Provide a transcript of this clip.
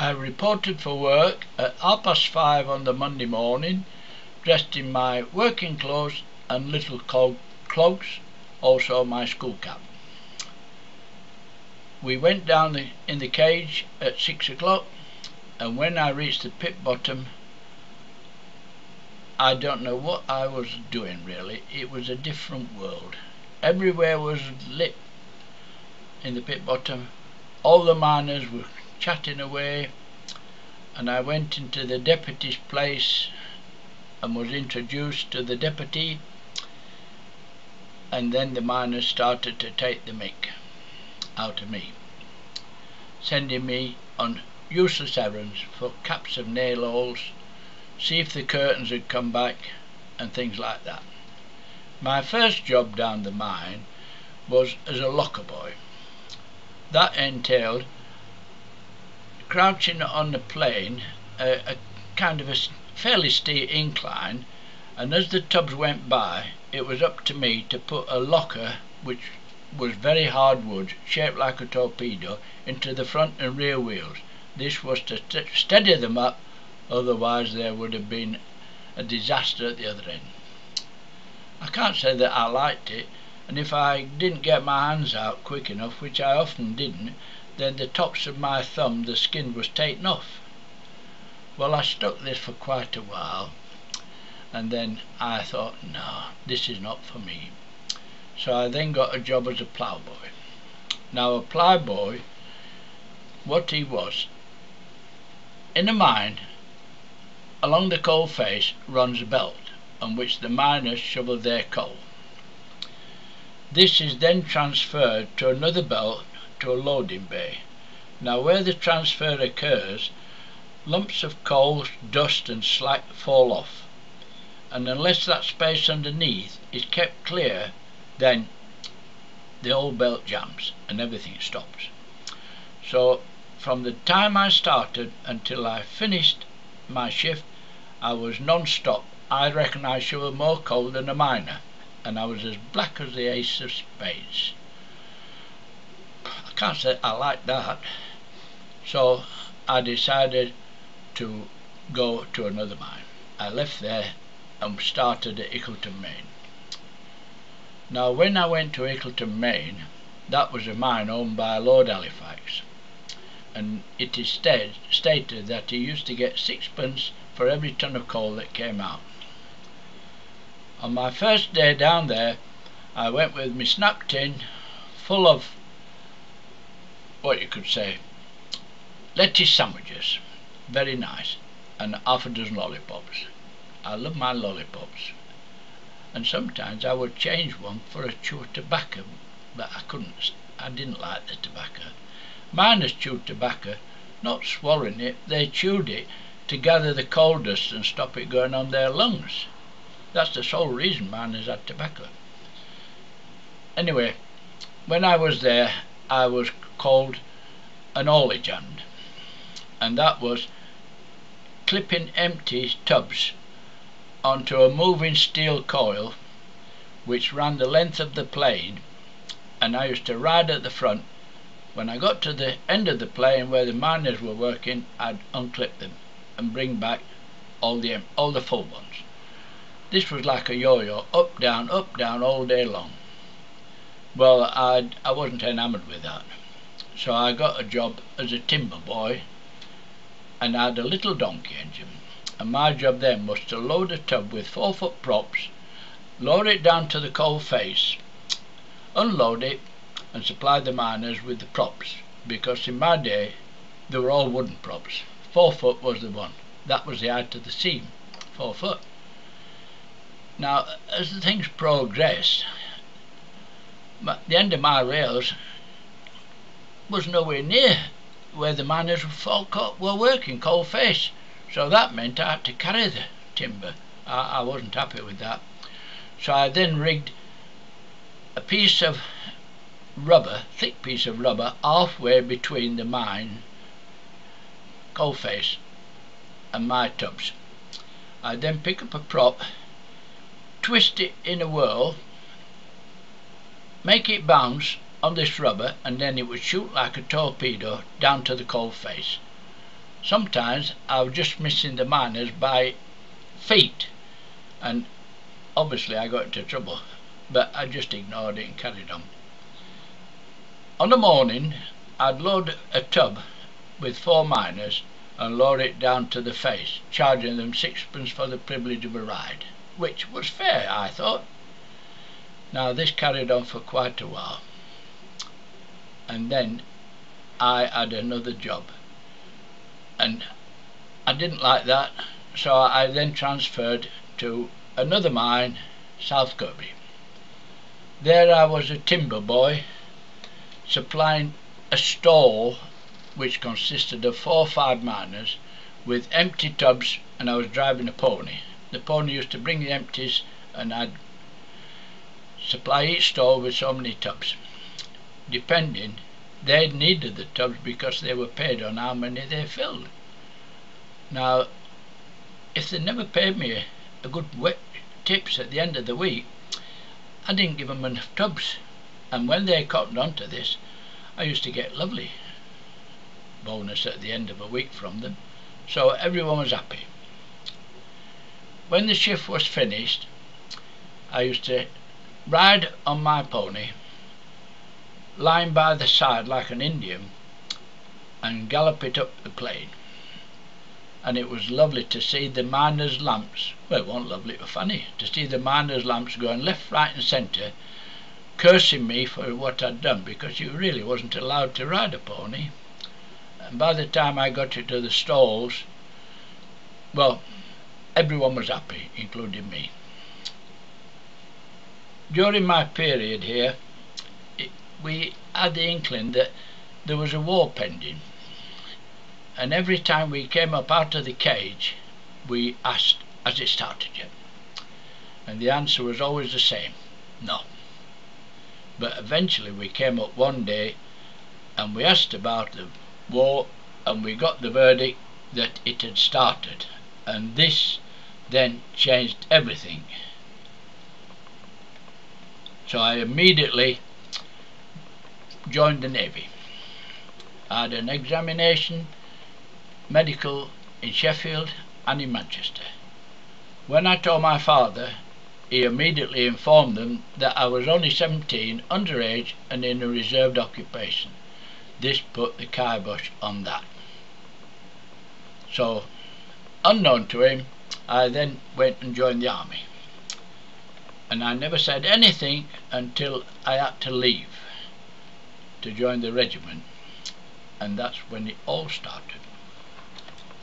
I reported for work at 5:30 on the Monday morning, dressed in my working clothes and little cloaks, also my school cap. We went down in the cage at 6 o'clock, and when I reached the pit bottom, I don't know what I was doing really. It was a different world. Everywhere was lit in the pit bottom. All the miners were chatting away, and I went into the deputy's place and was introduced to the deputy, and then the miners started to take the mick out of me, sending me on useless errands for caps of nail holes, see if the curtains had come back, and things like that. My first job down the mine was as a locker boy. That entailed crouching on the plane, a kind of a fairly steep incline, and as the tubs went by, it was up to me to put a locker, which was very hard wood, shaped like a torpedo, into the front and rear wheels. This was to steady them up, otherwise there would have been a disaster at the other end. I can't say that I liked it, and if I didn't get my hands out quick enough, which I often didn't, then the tops of my thumb, the skin was taken off. Well, I stuck this for quite a while, and then I thought, no, this is not for me. So I then got a job as a ploughboy. Now, a ploughboy, what he was, in a mine, along the coal face runs a belt on which the miners shovel their coal. This is then transferred to another belt to a loading bay. Now, where the transfer occurs, lumps of coal, dust and slack fall off, and unless that space underneath is kept clear, then the whole belt jams and everything stops. So from the time I started until I finished my shift, I was non-stop. I reckon I shoveled more coal than a miner, and I was as black as the ace of spades. I can't say I liked that, so I decided to go to another mine. I left there and started at Ickleton, Maine. Now, when I went to Ickleton, Maine, that was a mine owned by Lord Halifax, and it is stated that he used to get 6pence for every ton of coal that came out. On my first day down there, I went with my snap tin full of, what you could say, lettuce sandwiches, very nice, and half a dozen lollipops. I love my lollipops, and sometimes I would change one for a chew of tobacco, but I didn't like the tobacco. Miners chewed tobacco, not swallowing it, they chewed it to gather the coal dust and stop it going on their lungs. That's the sole reason miners had tobacco. Anyway, when I was there, I was called an haulage hand, and that was clipping empty tubs onto a moving steel coil which ran the length of the plane, and I used to ride at the front. When I got to the end of the plane where the miners were working, I'd unclip them and bring back all the full ones. This was like a yo-yo, up down all day long. Well, I wasn't enamoured with that, so I got a job as a timber boy, and I had a little donkey engine, and my job then was to load a tub with 4-foot props, lower it down to the coal face, unload it, and supply the miners with the props, because in my day they were all wooden props. 4-foot was the one. That was the height of the seam, 4 foot. Now, as the things progressed, the end of my rails was nowhere near where the miners were working, coal face, so that meant I had to carry the timber. I wasn't happy with that, so I then rigged a piece of rubber, thick piece of rubber, halfway between the mine coal face and my tubs. I then pick up a prop, twist it in a whirl, make it bounce on this rubber, and then it would shoot like a torpedo down to the coal face. sometimes I was just missing the miners by feet, and obviously I got into trouble, but I just ignored it and carried on. On a morning I'd load a tub with 4 miners and lower it down to the face, charging them 6pence for the privilege of a ride, which was fair, I thought. Now this carried on for quite a while, and then I had another job, and I didn't like that, so I then transferred to another mine, South Kirby. There I was a timber boy, supplying a stall which consisted of 4 or 5 miners with empty tubs, and I was driving a pony. The pony used to bring the empties, and I'd supply each stall with so many tubs. Depending, they needed the tubs because they were paid on how many they filled. Now, if they never paid me a good tips at the end of the week, I didn't give them enough tubs, and when they cottoned onto this, I used to get lovely bonus at the end of a week from them, so everyone was happy. When the shift was finished, I used to ride on my pony, lying by the side like an Indian, and gallop it up the plain. And it was lovely to see the miners' lamps, well, it wasn't lovely, it was funny to see the miners' lamps going left, right and centre, cursing me for what I'd done, because you really wasn't allowed to ride a pony. And by the time I got it to the stalls, well, everyone was happy, including me. During my period here, we had the inkling that there was a war pending, and every time we came up out of the cage, we asked, has it started yet? And the answer was always the same, no. But eventually we came up one day and we asked about the war, and we got the verdict that it had started, and this then changed everything. So I immediately joined the Navy. I had an examination, medical, in Sheffield and in Manchester. When I told my father, he immediately informed them that I was only 17, underage and in a reserved occupation. This put the kibosh on that. So, unknown to him, I then went and joined the army. And I never said anything until I had to leave to join the regiment. And that's when it all started.